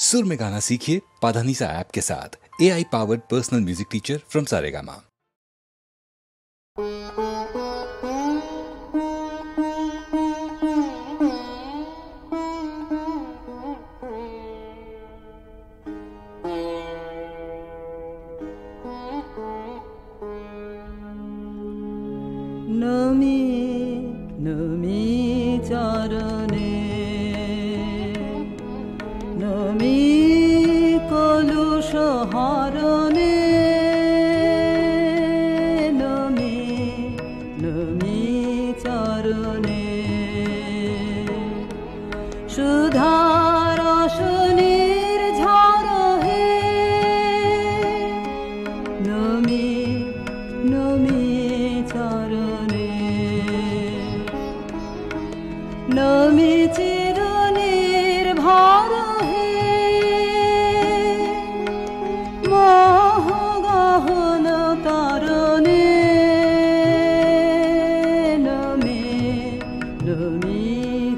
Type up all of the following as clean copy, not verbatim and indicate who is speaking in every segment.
Speaker 1: सुर में गाना सीखिए पाधानीसा ऐप के साथ। AI powered personal music teacher from Saregama.
Speaker 2: नमी नमी चरणे नमी कलुष हरणे नमी नमी चरणे सुधारस निर्झर हे नमी नमी चरणे नमी चिर निर्भर हे मोह गहन तरणे नमी नमी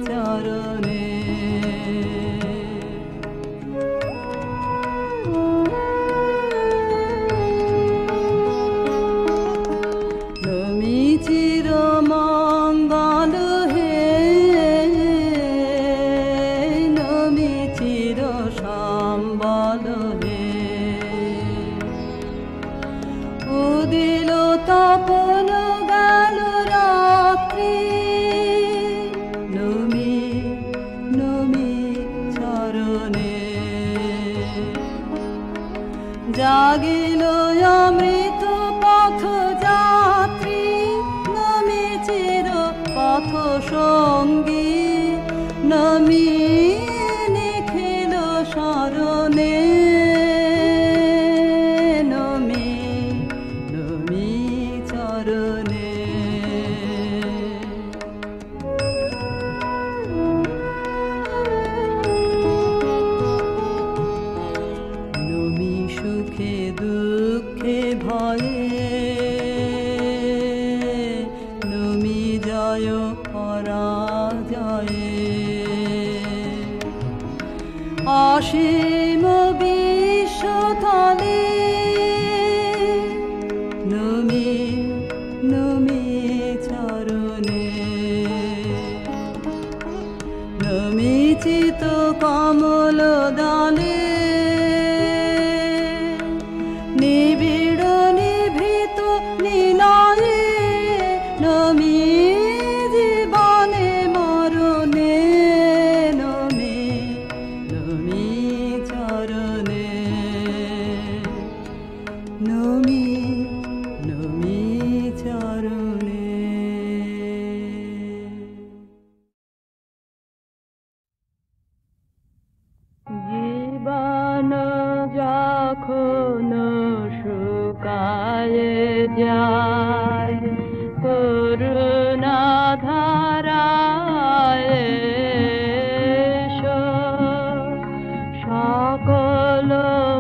Speaker 2: चरणे नमी चिर मंगल हे नमी चिर सम्बल हे उदिल तपन गल रात्रि नमी नमी चरणे जागिल अमृत पथ যাত্রী নমি চির পথ সঙ্গী নমি নিখিল শরণে নমি নমি চরণে নমি সুখে দুঃখে ভয়ে নমি জয় পরাজয়ে অসীম বিশ্বতলে নমি নমি চরণে নমি চিত কমল দলে নিবিড় নিভৃত নিলয়ে নমি জীবনে মরণে নমি নমি চরণে নমি নমি চরণে জীবন যখন শুকায় যায় করুণা ধারায় এসো, সকল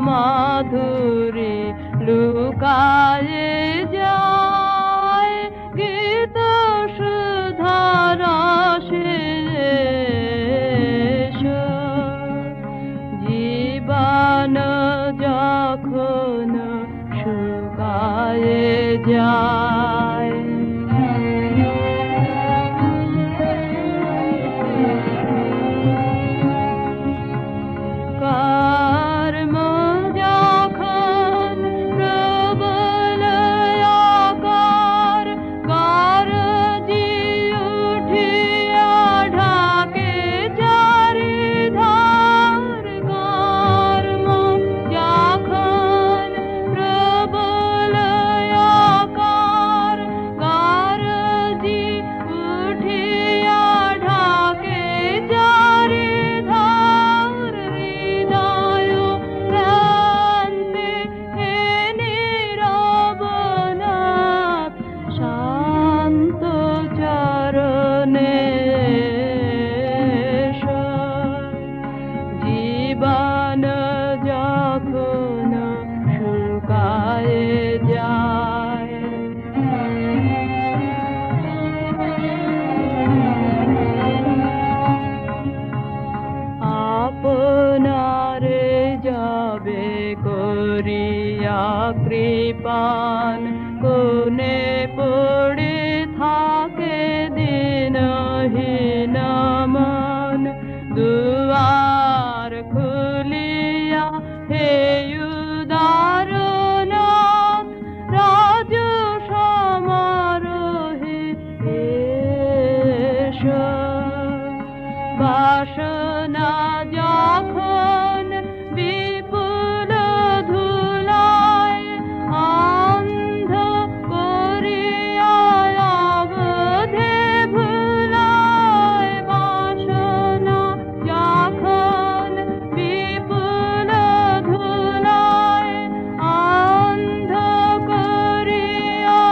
Speaker 2: মাধুরী লুকায় যায় গীত সুধার এসো। জীবন যখন শুকায় যায় কর্ম যখন প্রবল আকার গরজি উঠিয়া ঢাকে চারিধার কর্ম যখন প্রবল আকার গরজি উঠিয়া ঢাকে চারিধার হৃদয় প্রান্তে হে নীরবনাথ শান্ত চরণে এসো। জীবন যখন শুকায় যায় আপনারে কৃপান কোনে পড়ে থাকে দিনহীন মন দুয়ার খুলিয়া হে উদারনাথ রাজ সমারোহে এসো বাসনা যখন বিপুল ধুলায় অন্ধ করিয়া অবধে ভুলায় বাসনা যখন বিপুল ধুলায় অন্ধ করিয়া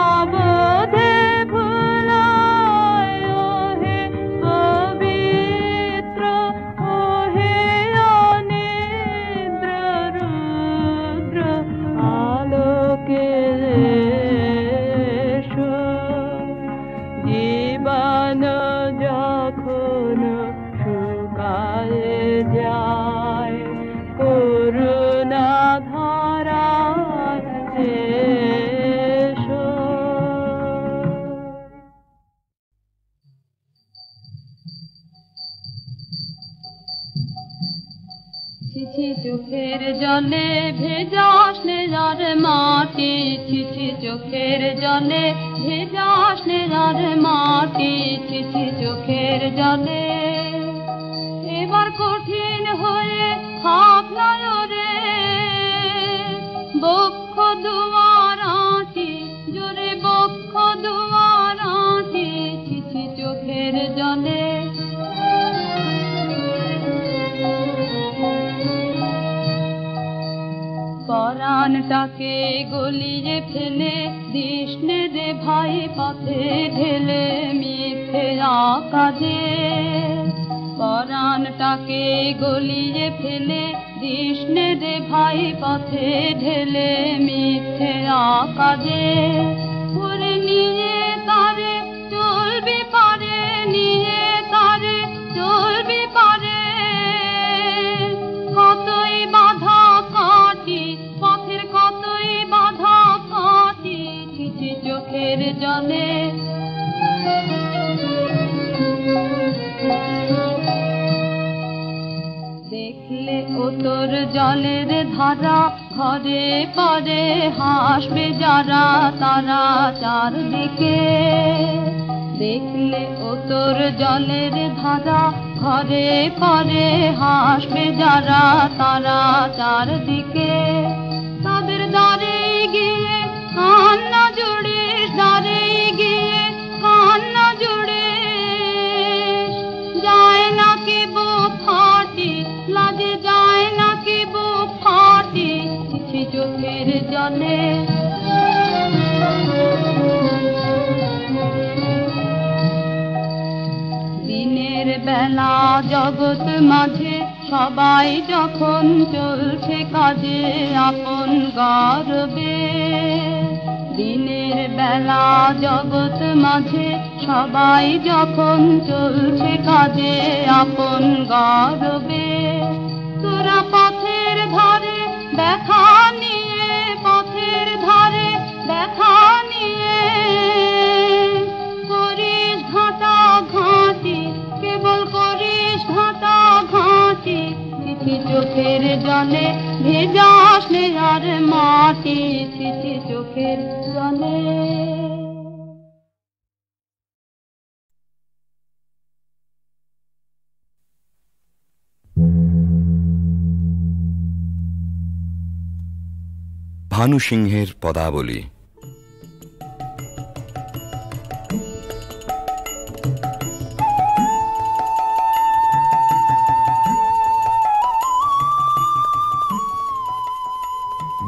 Speaker 2: অবধে ভুলায় ওহে পবিত্র ওহে অনিদ্র রুদ্র আলোকে এসো জীবন যখন শুকায়ে যায় করুণা ধারায় এসো ছিছি চোখের জলে ভেজা স্নেহার মাটি ছিছি চোখের জলে ভেজা স্নেহার মাটি ছিছি চোখের জলে এবার কঠিন হয়ে হাত নয়রে বক্ষ দুয়ার আঁটি জোরে বক্ষ দুয়ার আঁটি ছিছি চোখের জলে পরাণটাকে গলিয়ে ফেলে কৃষ্ণে রে ভাই পথে ঢেলে মিথ্যে কাজে পরাণটাকে গলিয়ে ফেলে কৃষ্ণে রে ভাই পথে ঢেলে মিথ্যে কাজে ওরে নিয়ে তারে চলবি পারে নিয়ে তারে চলবি পারে কতই বাধা কাটি পথের কতই বাধা কাটি ছিছি চোখের জলে দেখলে ও তোর জলের ধারা ঘরে পরে হাসবে যারা তারা চারদিকে দেখলে ও তোর জলের ধারা ঘরে পরে হাসবে যারা তারা চারদিকে তাদের দ্বারে গিয়ে কান্না জুড়িস দ্বারে গিয়ে কান্না জুড়িস যায় না কি বুক ফাটি লাজে যায় না কি বুক ফাটি ছিছি চোখের জলে দিনের বেলা জগৎ মাঝে সবাই যখন চলছে কাজে আপন গর্বে দিনের বেলা জগৎ মাঝে সবাই যখন চলছে কাজে আপন গর্বে তোরা পথের ধারে দেখা নিয়ে পথের ধারে দেখা নিয়ে করিস ঘাটা ঘাঁটি কেবল করিস ঘাটা ঘাঁটি ছিছি চোখের জলে ভেজা স্নেহার মাটি ছিছি চোখের জলে
Speaker 3: ভানু সিংহের পদাবলী।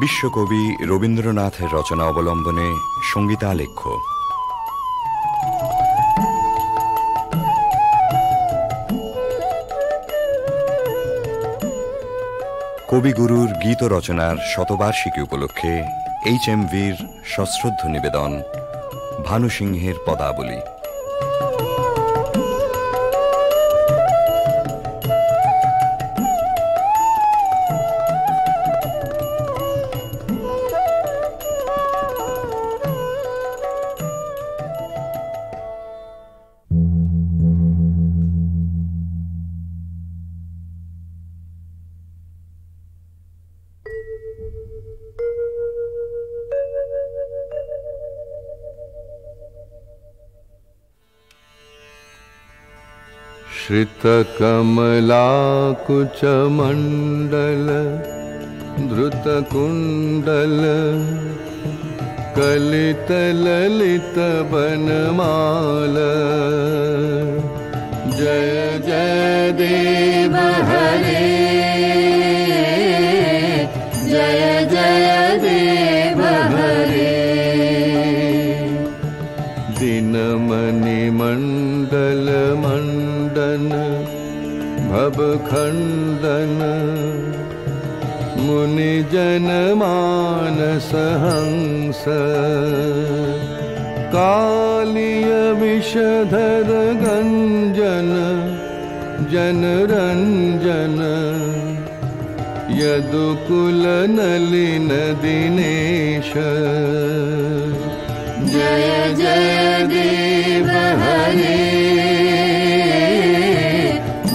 Speaker 3: বিশ্বকবি রবীন্দ্রনাথের রচনা অবলম্বনে সঙ্গীতালেখ্য। কবিগুরুর গীত রচনার শতবার্ষিকী উপলক্ষে HMVর সশ্রদ্ধ নিবেদন ভানু সিংহের পদাবলী।
Speaker 4: श्रितकमलाकुचमण्डल धृतकुण्डल कलितललितवनमाल जय जय देव हरे जय जय देव हरे दिनमणिमण्डल मण्डन भवखण्डन मुनिजनमानसहंस कालिय विषधर गञ्जन जनरञ्जन यदुकुलनलिन दिनेश जय जय देव हरे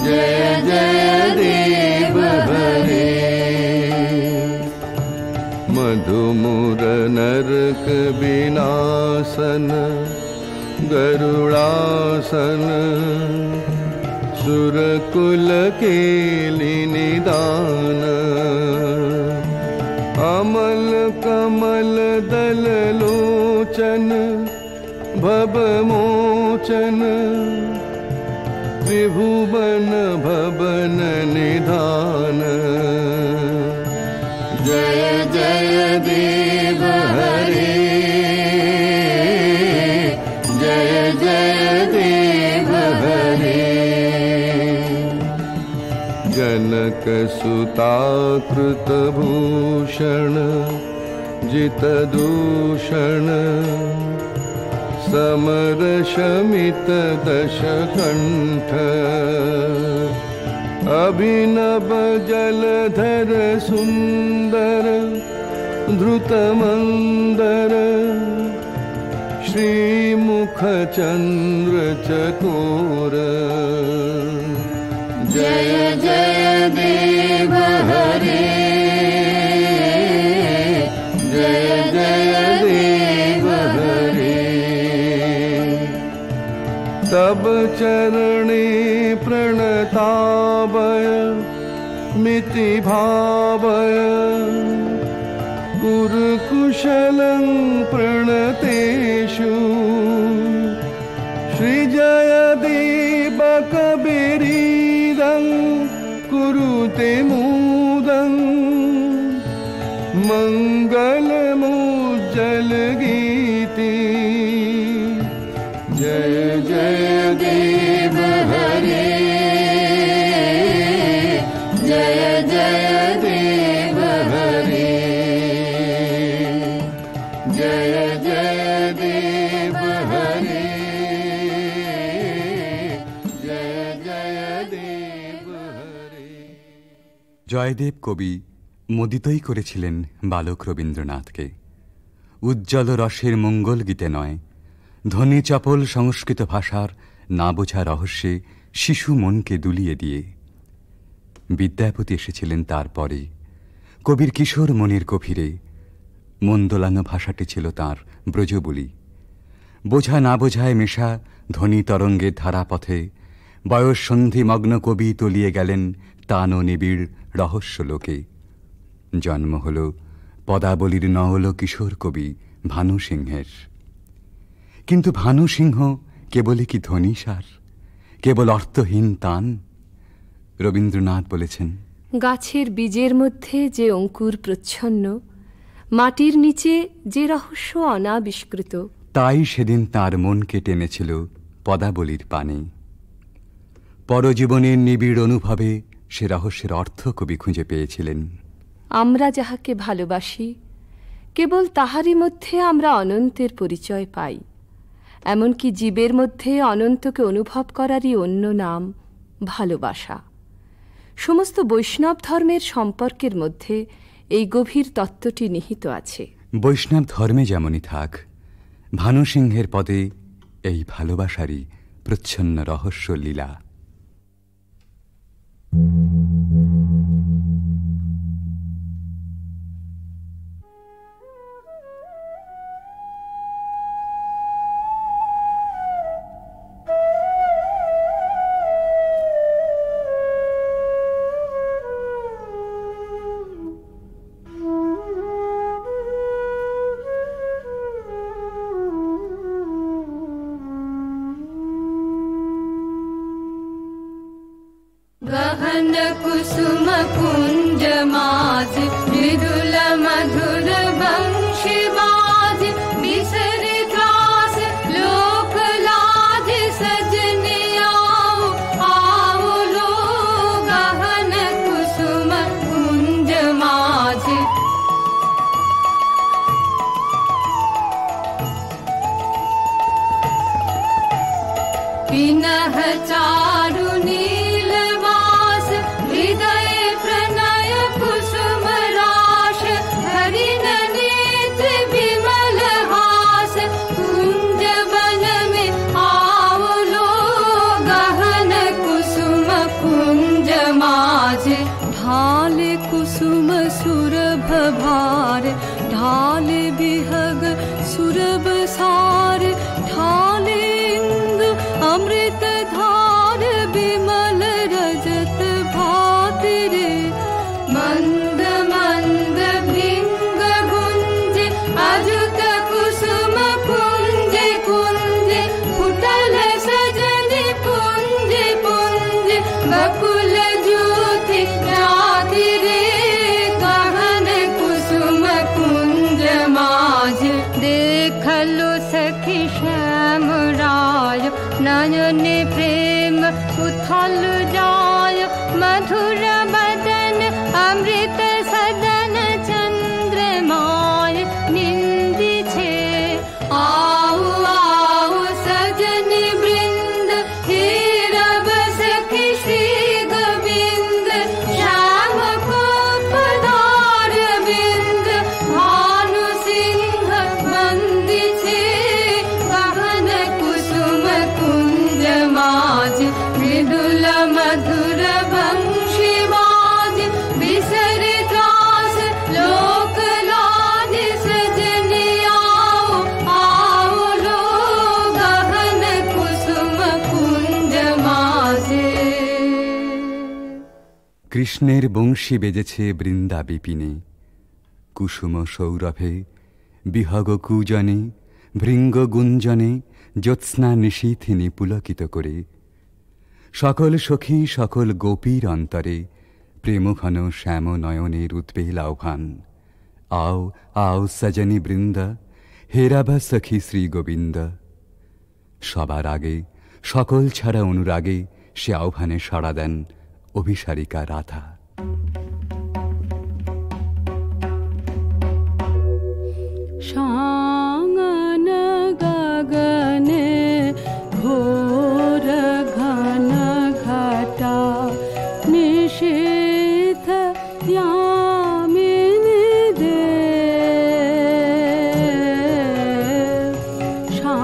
Speaker 4: जय जय देव हरे मधुमुर नरक विनाशन गरुड़ासन सुरकुल केलि निदान अमल कमल दल लोचन भवमोचन त्रिभुवन भवन निधान जय जय देव हरे जय जय देव हरे जनक सुताकृत भूषण जित दूषण समर शमित दशकंठ अभिनव जलधर सुंदर धृतमंदर श्रीमुख चंद्र चकोर जय जय देव हरे जय जय देव हरे तब चरणे प्रणतावय मिति भावय कुरुकुशलं प्रणतेषु श्रीजयदेव कबीरीदं कुरुते मुदं मङ्गलमुज्जल गीति जय जय देव हरे जय जय देव हरे जय जय देव हरे जय जय देव हरे।
Speaker 5: জয়দেব কবি মোদিতই করেছিলেন বালক রবীন্দ্রনাথকে। উজ্জ্বল রসের মঙ্গল গীতে নয়, ধ্বনি চপল সংস্কৃত ভাষার না বোঝা রহস্যে শিশু মনকে দুলিয়ে দিয়ে। বিদ্যাপতি এসেছিলেন তারপরে, কবির কিশোর মনের গভীরে। মন দোলানো ভাষাটি ছিল তাঁর ব্রজবুলি। বোঝা না বোঝায় মেশা ধ্বনি তরঙ্গের ধারাপথে বয়স সন্ধিমগ্ন কবি তলিয়ে গেলেন তান ও নিবিড় রহস্য লোকে। জন্ম হল পদাবলীর নওল কিশোর কবি ভানু সিংহের। কিন্তু ভানু সিংহ কেবলই কি ধ্বনিসার, কেবল অর্থহীন তান? রবীন্দ্রনাথ বলেছেন,
Speaker 6: গাছের বীজের মধ্যে যে অঙ্কুর প্রচ্ছন্ন, মাটির নিচে যে রহস্য অনাবিষ্কৃত,
Speaker 5: তাই সেদিন তার মনকে টেনেছিল পদাবলীর পানে। পরজীবনের নিবিড় অনুভবে সে রহস্যের অর্থ কবি খুঁজে পেয়েছিলেন।
Speaker 6: আমরা যাহাকে ভালোবাসি, কেবল তাহারই মধ্যে আমরা অনন্তের পরিচয় পাই। এমনকি জীবের মধ্যে অনন্তকে অনুভব করারই অন্য নাম ভালোবাসা। সমস্ত বৈষ্ণব ধর্মের সম্পর্কের মধ্যে এই গভীর তত্ত্বটি নিহিত আছে।
Speaker 5: বৈষ্ণব ধর্মে যেমনই থাক, ভানু সিংহের পদে এই ভালোবাসারই প্রচ্ছন্ন রহস্য লীলা।
Speaker 2: कुसुम कुंज माझ मृदुल मधुर वंशी बाज बिसरे त्रास लोक लाज सजने आओ आओ लो गहन कुसुम कुंज माझ पिनह चारु नीलवास हृदय प्रणय कुसुम राश हरिण नेत्र विमल हास कुंज वन में आओ लो गहन कुसुम कुंज माझ ढाल कुसुम सुरभ भार ढाल बिहग सुरभ सार ढाल इंदु अमृत धार विमल रजत भाति रे मंद मंद भृंग गुंज अजुत कुसुम कुंज कुंज फुटल सजन पुंज पुंज बकुल ज्योति राधि रे गहन कुसुम कुंज माझ देखलो सखी श्याम राय नयन प्रेम उथल जाय मधुर बदन अमृत सदन चंद्रमाय निंदी छे आओ आओ सजन वृंद हे रब सखी श्री गोविंद श्याम को पधार बिंद भानु सिंह बंदी छे गहन कुसुम कुंज माझ मृदुल मधुर वंशी बाज बिसरे त्रास लोक लाज सजने आओ आओ लो गहन कुसुम कुंज माझ
Speaker 5: কৃষ্ণের বংশী বেজেছে বৃন্দা বিপিনে কুসুম সৌরভে বিহগ কূজনে ভৃঙ্গ গুঞ্জনে জ্যোৎস্না নিশীথিনী পুলকিত করে সকল সখী সকল গোপীর অন্তরে প্রেমঘন শ্যাম নয়নের উদ্বেল আহ্বান আও আও সজনী বৃন্দা হেরাবা সখী শ্রী গোবিন্দ সবার আগে সকল ছাড়া অনুরাগে সে আহ্বানে সাড়া দেন অভিসারিকা রাধা
Speaker 2: शांगन गगने घोर घन घटा निशीथ यामिनी दे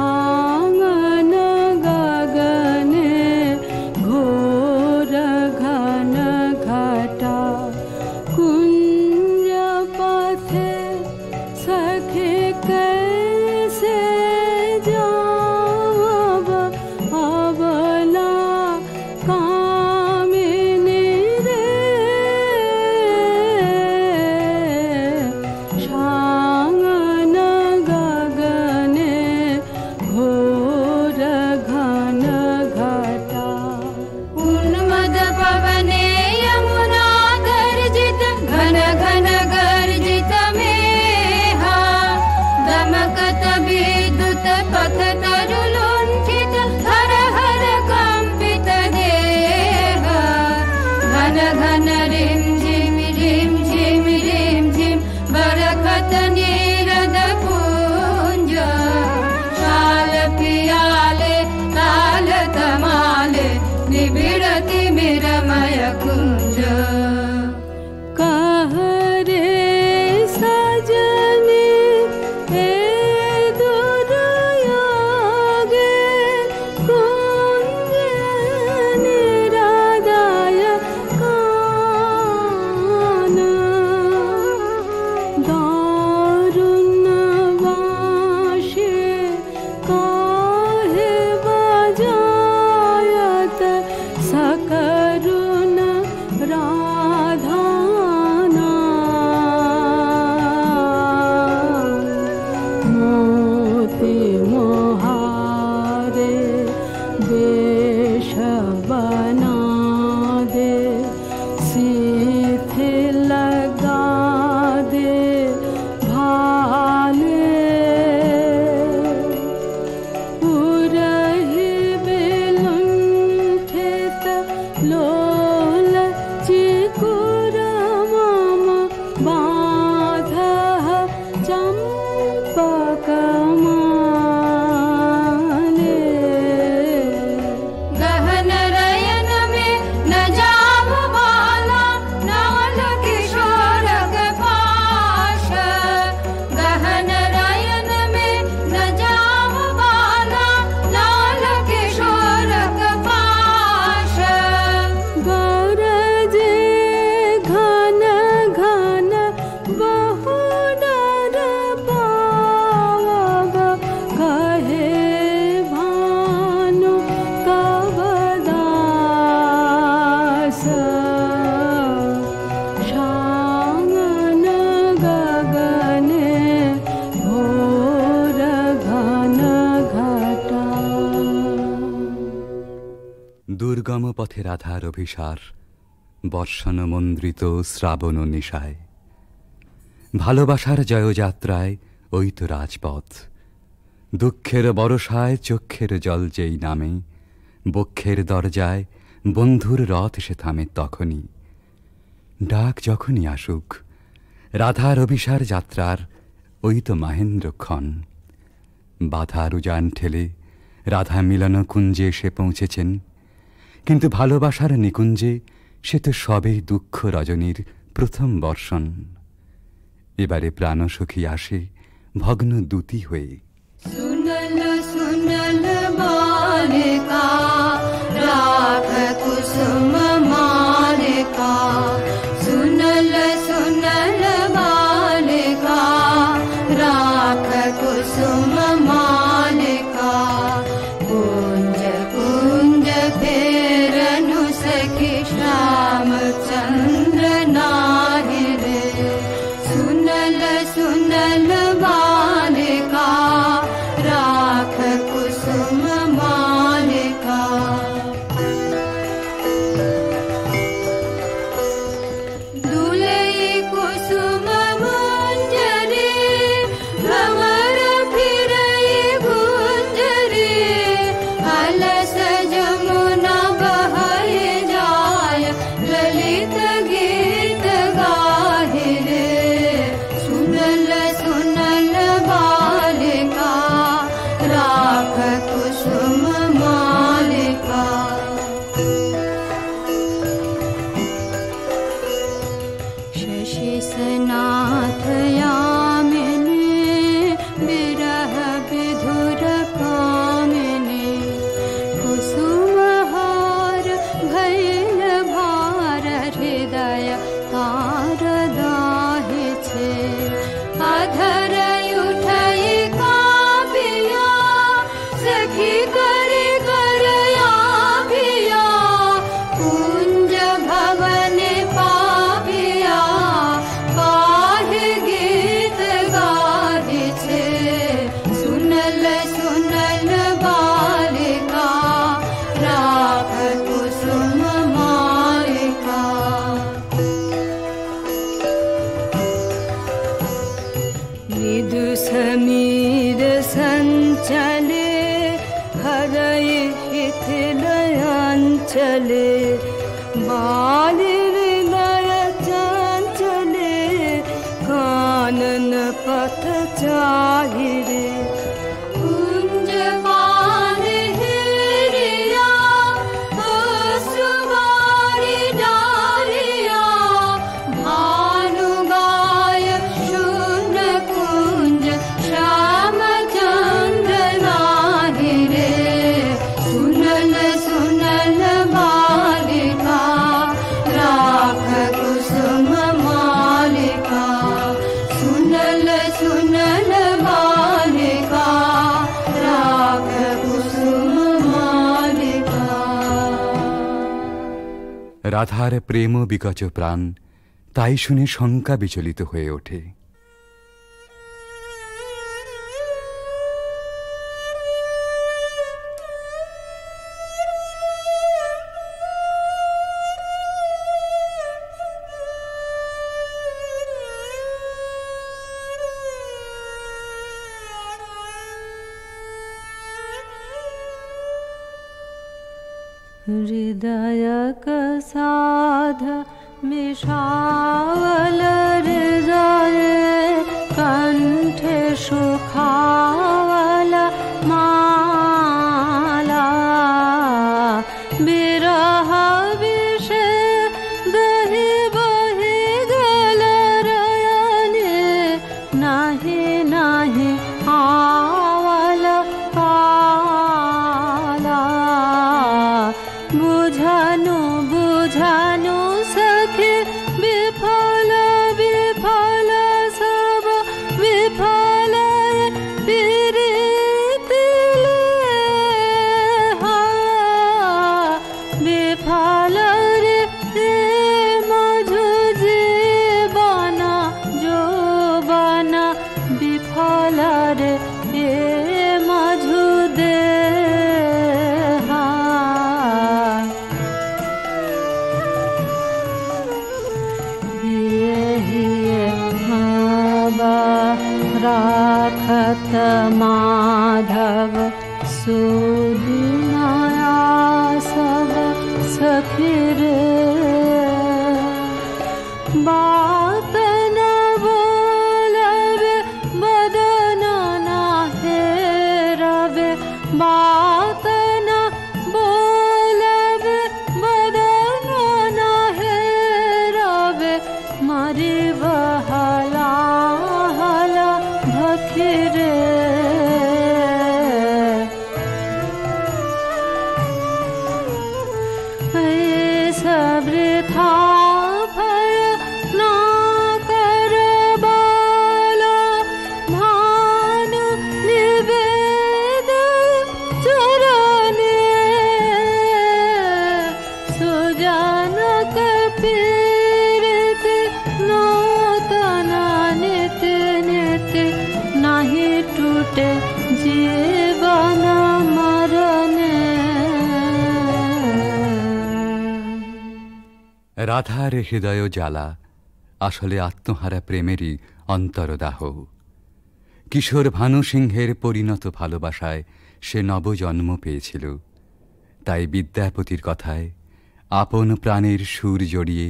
Speaker 2: शांगन गगने घोर घन घटा कुंज पथे सखे कैसे जाव अबला कामिनी रे बाधः चम्पकमाले
Speaker 7: गहन रयन में न जाव बाला नाल किशोर पाश गहन रयन में न जाव बाला नाल किशोर पाश
Speaker 2: गरजे घन घन बहु नर पावग कहे भानु कवदास शांगन गगने घोर घन घटा
Speaker 5: দুর্গম পথে রাধার অভিসার বর্ষণ মন্দ্রিত শ্রাবণ নিশায় ভালোবাসার জয়যাত্রায় ওই তো রাজপথ দুঃখের বরষায় চক্ষের জল যেই নামে বক্ষের দরজায় বন্ধুর রথ সে থামে তখনই ডাক যখনই আসুক রাধার অভিসার যাত্রার ওই তো মাহেন্দ্রক্ষণ বাধার উজান ঠেলে রাধা মিলন কুঞ্জে এসে পৌঁছেছেন কিন্তু ভালোবাসার নিকুঞ্জে সে তো সবেই দুঃখ রজনীর প্রথম বর্ষণ এবারে প্রাণসখী আসে ভগ্ন দূতি হয়ে
Speaker 7: सुनल सुनल बालिका राख कुसुम मालिका सुनल सुनल बालिका राख कुसुम मालिका कुंज कुंज फेरनु सखी श्याम चंद्र नाहि रे सुनल सुनल बालिका राख कुसुम मालिका दुलई कुसुम मंजरी भंवर फिरई गुंजरी अलस जमुना बहय जाय ललित गीत गाहि रे सुनल सुनल बालिका राख कुसुम मालिका शशि सनाथ यामिनी विरह विधुर कामिनी कुसुम हार भैल भार हृदय तार दाहि छे अधर उठई कापिया सखी करे करया पिया कुंज भवन पापिया काहे गीत गाहि छे सुनल सुनल बालिका राख कुसुम मालिका
Speaker 2: मृदु समीर संचले हरय हिथिलयांचले बाली विलय चंचले कानन पथ चाहिरे
Speaker 7: कुंज पान हिरिया सुवारी डारिया भानु गाय शून्य कुंज श्याम चंद्र नाहि रे सुनल सुनल बालिका राख कुसुम मालिका सुनल सुनल बालिका राख कुसुम मालिका
Speaker 5: রাধার প্রেম বিকচ প্রাণ তাই শুনে শঙ্কা বিচলিত হয়ে ওঠে
Speaker 2: हृदय कसाध मिषावल हृदय
Speaker 7: राखत माधव सुदिनाया सब सखी रे बात न बोलवे बदन न हेरवे बात न बोलवे बदन न हेरवे मारी बहला हला भखिरे सबृथा भय ना कर बाला भानु निवेद चरणे सुजनक पीड़ित नूतन नित नित नहीं टूटे जीवन मरणे।
Speaker 5: রাধার হৃদয় জ্বালা আসলে আত্মহারা প্রেমেরই অন্তরদাহ। কিশোর ভানু সিংহের পরিণত ভালোবাসায় সে নবজন্ম পেয়েছিল। তাই বিদ্যাপতির কথায় আপন প্রাণের সুর জড়িয়ে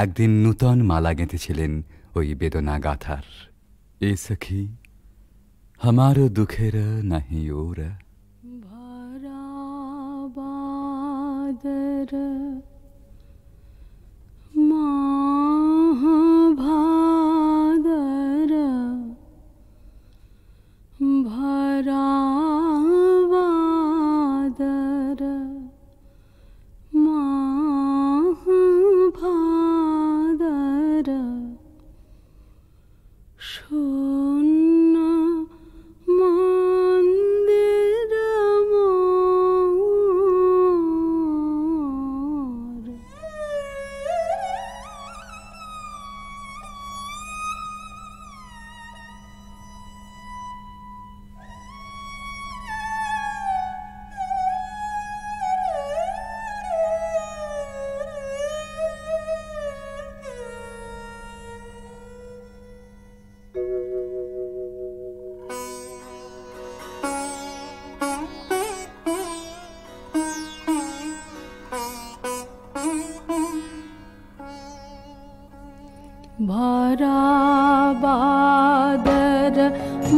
Speaker 5: একদিন নূতন মালা গেঁথেছিলেন ওই বেদনা গাথার। এ সখী हमारो दुखेर नहीं ओर
Speaker 7: भरा बादर माह भादर भरा बादर माह भादर शून्य मंदिर मोर। भरा बादर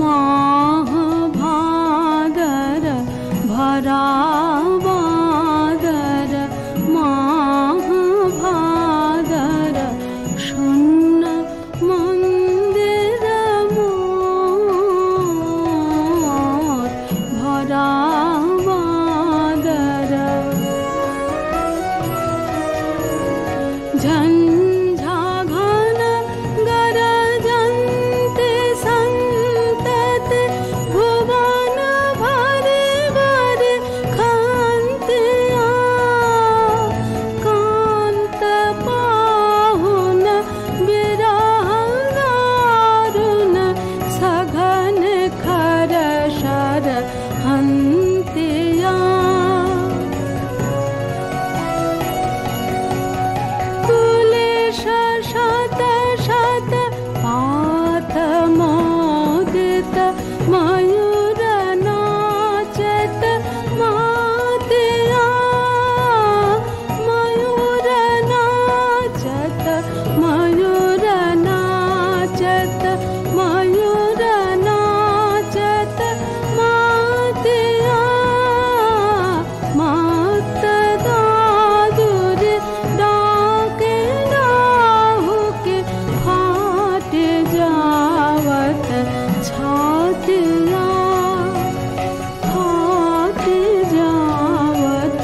Speaker 7: माह भादर भरा बादर माह भादर शून्य मंदिर मोर भरा बादर झंझा घन गरजन्ते संतते भुवन भरे भरे खान्त्या कान्त पाहुन विरह दारुण सघन खर शर हन्त्या शत शत पात मोदित मयूर नाचत मातिया मयूर नाचत मयूर नाचत मयूर नाचत मातिया मात दादुर डाके राहु के फाट जावत छातिया फाट जावत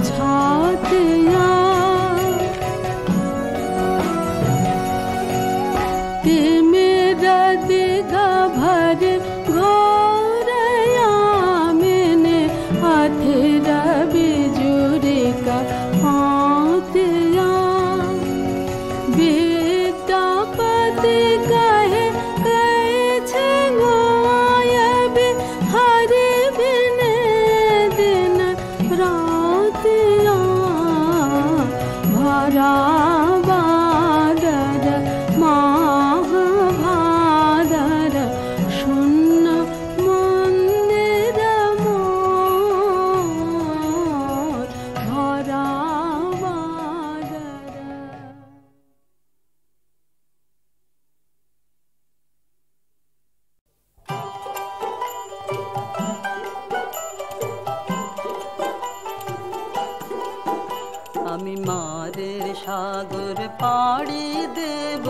Speaker 7: छातिया ते मेरा दिग भर घोरया मैंने अथिर बिजुरी का हाथिया विद्यापति कहे कैछे गोयबे हरि बिने दिन रातिया भरा बादर माह
Speaker 8: সাগর পাড়ি দেব,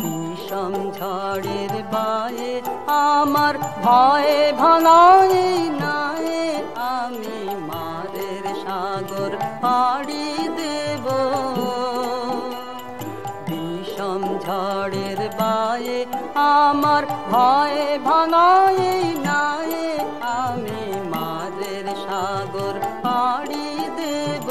Speaker 8: বিষম ঝড়ের বায়ে আমার ভয়ে ভাঙায় নাই, আমি মারের সাগর পাড়ি দেব, বিষম ঝড়ের বায়ে আমার ভয়ে ভাঙায় নাই, আমি মারের সাগর পাড়ি দেব।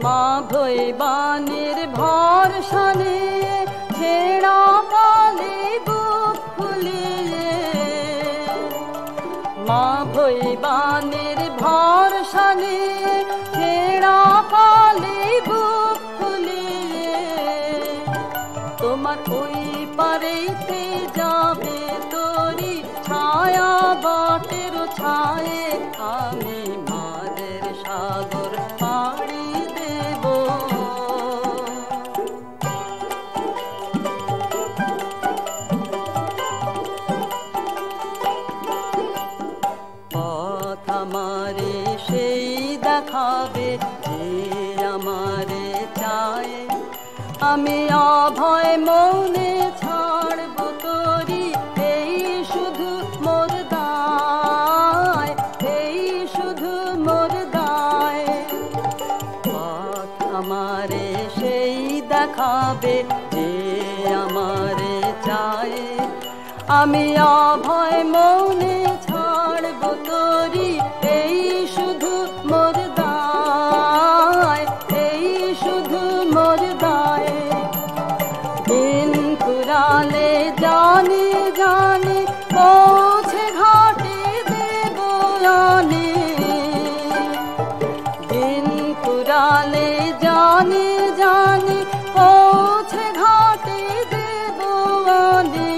Speaker 8: মা ভৈবানের ভরসা নিয়ে ছেঁড়া পালে বুক ফুলিয়ে, মা ভৈবানের ভরসা নিয়ে ছেঁড়া পালে বুক ফুলিয়ে, তোমার ওই পারেতে যাবে তোরি ছায়া বাটের ছায়ে, আমি মাদের সাগর পাড়ি দেব। পথ আমারে সেই দেখাবে যে আমারে চায়, আমি অভয় মৌনে ছাড়ব তোরি এই শুধু মোর দায়, এই শুধু মোর দায়। পথ আমারে সেই দেখাবে যে আমারে চায়, আমি অভয় মৌনে ছাড়ব তোরি এই শুধু মোর দায়, এই শুধু মোর দায়। দিন ফুরালে জানি জানি পৌঁছে ঘাটে দেব আনি, দিন ফুরালে জানি জানি পৌঁছে ঘাটে দেব আনি,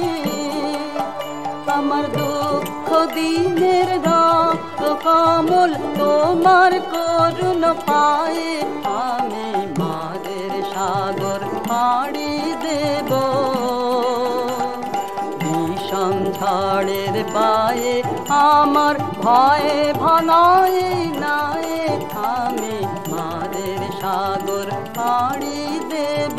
Speaker 8: আমার দুঃখ দিনের রক্ত কমল তোমার করুণ পায়ে, আমি মাদের সাগর পাড়ি দেব, বিষম ঝড়ের বায়ে আমার ভয়ে ভাঙায় নাই, আমি মাদের সাগর পাড়ি দেব।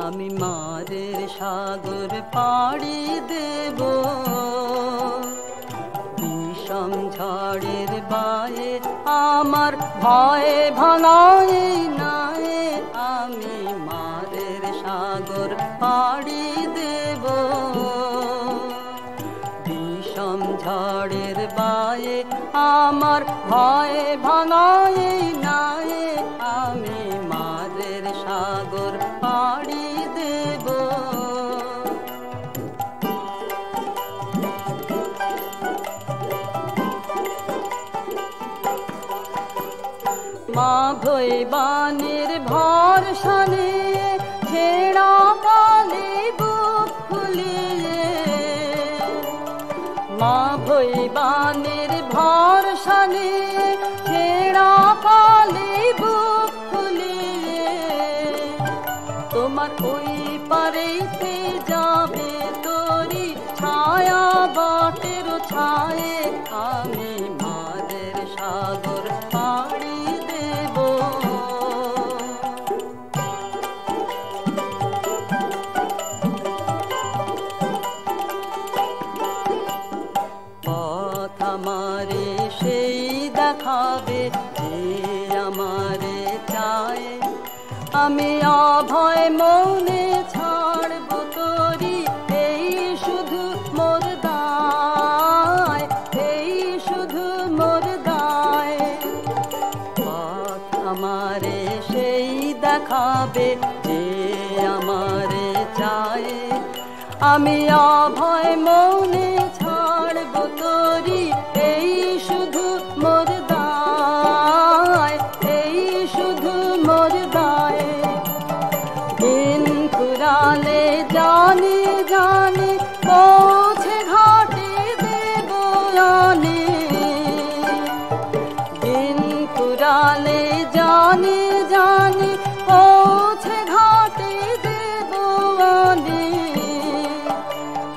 Speaker 8: আমি মাদের সাগর পাড়ি দেব, বিষম ঝড়ের বায়ে আমার ভয়ে ভাঙায় নাই, আমি মাদের সাগর পাড়ি দেব, বিষম ঝড়ের বায়ে আমার ভয়ে ভাঙায় নাই, আমি মাদের সাগর পাড়ি দেব। মা ভৈবানের ভরসা নিয়ে ছেঁড়া পালে বুক ফুলিয়ে, মা ভৈবানের ভরসা নিয়ে ছেঁড়া পালে বুক ফুলিয়ে, তোমার ওই পারেতে যাবে তোরি ছায়া বাটের ছায়ে, আমি মাদের সাগর পাড়ি দেব। পথ আমারে সেই দেখাবে যে আমারে চায়, আমি অভয় মৌনে ছাড়ব তোরি এই শুধু মোর দায়, এই শুধু মোর দায়। পথ আমারে সেই দেখাবে যে আমারে চায়, আমি অভয় মৌনে ছাড়ব তোরি এই শুধু মোর দায়, এই শুধু মোর দায়। দিন ফুরালে জানি জানি পৌঁছে জানি জানি পৌঁছে ঘাটে দেব আনি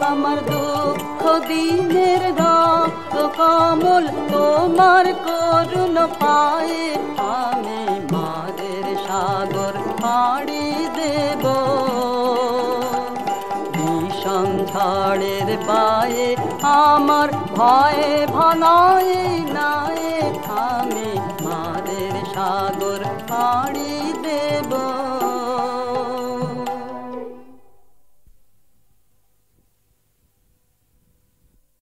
Speaker 8: আমার দুঃখ দিনের রক্ত কমল তোমার করুণ পায়ে আমি মাদের সাগর পাড়ি দেব বিষম ঝড়ের পায়ে আমার ভয়ে ভনয়ে নায়ে আমি মাদের সাগর পাড়ি